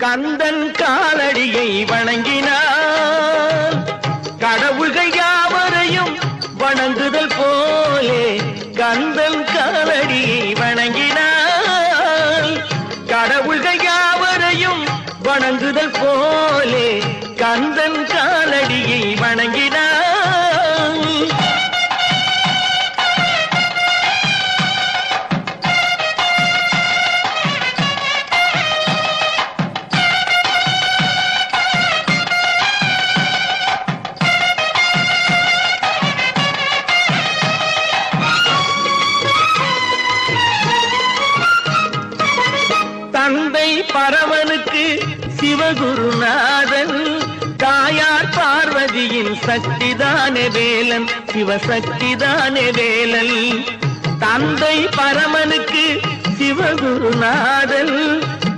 கந்தன் காலடியை வணங்கினான் கடவுள்கள் யாவரையும் வணங்குதல் போலே கந்தன் காலடியை வணங்கினான் கடவுள்கள் யாவரையும் வணங்குதல் போலே கந்தன் காலடியை வணங்கினான். தந்தை பரமனுக்கு சிவகுருநாதன் தாயார் பார்வதியின் சக்திதானே வேலன் சிவசக்திதானே வேலன். தந்தை பரமனுக்கு சிவகுருநாதன்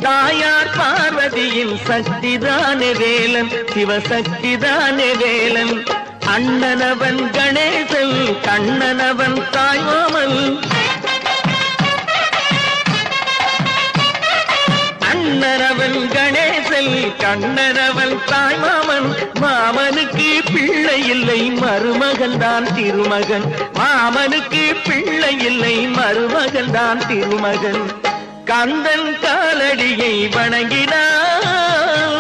தாயார் பார்வதியின் சக்திதானே வேலன் சிவசக்திதானே வேலன். அண்ணனவன் கணேசன் கண்ணனவன் தாய்மாமன் அண்ணனவன் கணேசன் கண்ணனவன் தாய்மாமன். மாமனுக்கு பிள்ளை இல்லை மருமகன் தான் திருமகன் மாமனுக்கு பிள்ளை இல்லை மருமகன் தான் திருமகன். கந்தன் காலடியை வணங்கினான்